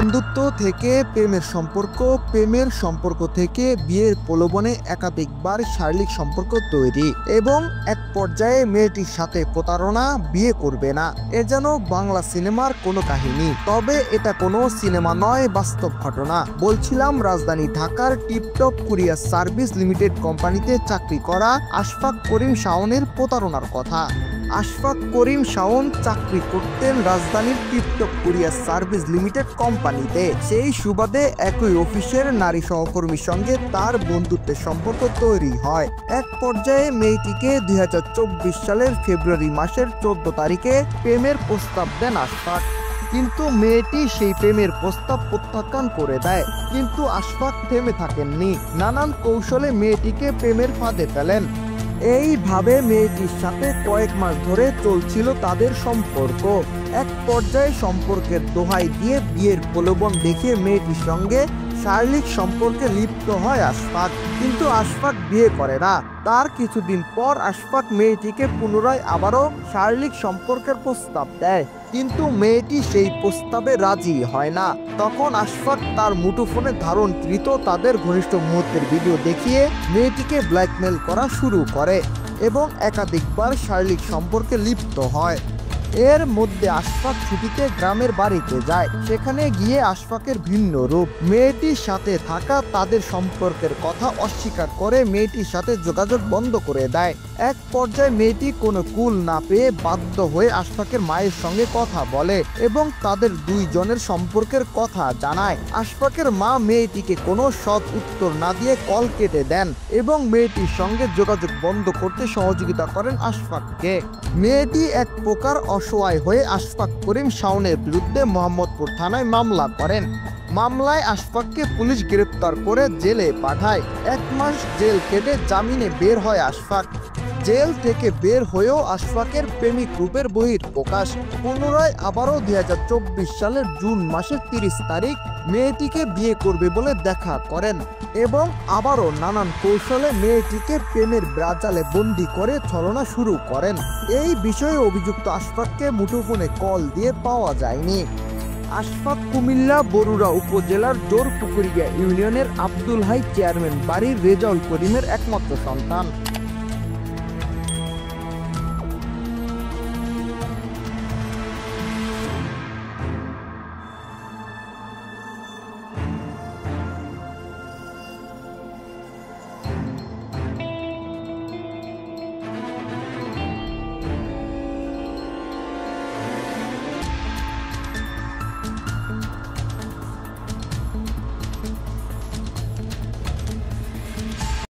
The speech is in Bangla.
বন্ধুত্ব থেকে প্রেমের সম্পর্ক থেকে বিয়ের প্রলোভনে একাধিকবার শারীরিক সম্পর্ক তৈরি এবং এক পর্যায়ে মেয়েটির সাথে প্রতারণা, বিয়ে করবে না। এ যেন বাংলা সিনেমার কোনো কাহিনী, তবে এটা কোনো সিনেমা নয়, বাস্তব ঘটনা। বলছিলাম রাজধানী ঢাকার টিপটপ কুরিয়ার সার্ভিস লিমিটেড কোম্পানিতে চাকরি করা আশফাক করিম শাওনের প্রতারণার কথা। আশফাক করিম শাওন চাকরি করতেন রাজধানীর টিপটপ কুরিয়ার সার্ভিস লিমিটেড কোম্পানিতে। সেই সুবাদে একই অফিসের নারী সহকর্মীর সঙ্গে তার বন্ধুত্বের সম্পর্ক তৈরি হয়। এক পর্যায়ে মেয়েটিকে 2024 সালের ফেব্রুয়ারি মাসের 14 তারিখে প্রেমের প্রস্তাব দেন আশফাক, কিন্তু মেয়েটি সেই প্রেমের প্রস্তাব প্রত্যাখ্যান করে দেয়। কিন্তু আশফাক থেমে থাকেননি, নানান কৌশলে মেয়েটিকে প্রেমের ফাঁদে ফেলেন। এইভাবে মেয়েটির সাথে কয়েক মাস ধরে চলছিল তাদের সম্পর্ক। এক পর্যায়ে সম্পর্কের দোহাই দিয়ে বিয়ের প্রলোভন দেখিয়ে মেয়েটির সঙ্গে শারীরিক সম্পর্কে লিপ্ত হয় আশফাক, কিন্তু আশফাক বিয়ে করে না। তার কিছুদিন পর আশফাক মেয়েটিকে পুনরায় আবারও শারীরিক সম্পর্কের প্রস্তাব দেয়, কিন্তু মেয়েটি সেই প্রস্তাবে রাজি হয় না। তখন আশফাক তার মুঠোফোনে ধারণকৃত তাদের ঘনিষ্ঠ মুহূর্তের ভিডিও দেখিয়ে মেয়েটিকে ব্ল্যাকমেল করা শুরু করে এবং একাধিকবার শারীরিক সম্পর্কে লিপ্ত হয়। এর মধ্যে আশফাক ছুটিতে গ্রামের বাড়িতে যায়। সেখানে গিয়ে আশফাকের ভিন্ন রূপ। মেয়েটির সাথে থাকা তাদের সম্পর্কের কথা অস্বীকার করে মেয়েটির সাথে যোগাযোগ বন্ধ করে দেয়। এক পর্যায়ে মেয়েটি কোনো কুল না পেয়ে বাধ্য হয়ে আশফাকের মায়ের সঙ্গে কথা বলে এবং তাদের দুইজনের সম্পর্কের কথা জানায়। আশফাকের মা মেয়েটিকে কোনো সৎ উত্তর না দিয়ে কল কেটে দেন এবং মেয়েটির সঙ্গে যোগাযোগ বন্ধ করতে সহযোগিতা করেন আশফাককে। মেয়েটি এক প্রকার অসহায় হয়ে আশফাক করিম শাওনের বিরুদ্ধে মোহাম্মদপুর থানায় মামলা করেন। মামলায় আশফাককে পুলিশ গ্রেপ্তার করে জেলে পাঠায়। 1 মাস জেল কেটে জামিনে বের হয় আশফাক। জেল থেকে বের হয়েও আশফাকের প্রেমিক রূপের বহিঃপ্রকাশ। পুনরায় আবারও 2024 সালের জুন মাসের 30 তারিখ মেয়েটিকে বিয়ে করবে বলে দেখা করেন এবং আবারও নানান কৌশলে মেয়েটিকে প্রেমের ব্রাজালে বন্দি করে ছলনা শুরু করেন। এই বিষয়ে অভিযুক্ত আশফাককে মুঠোফোনে কল দিয়ে পাওয়া যায়নি। আশফাক কুমিল্লা বরুড়া উপজেলার জোরপুকুরিয়া ইউনিয়নের আব্দুল হাই চেয়ারম্যান বাড়ির রেজাউল করিমের একমাত্র সন্তান।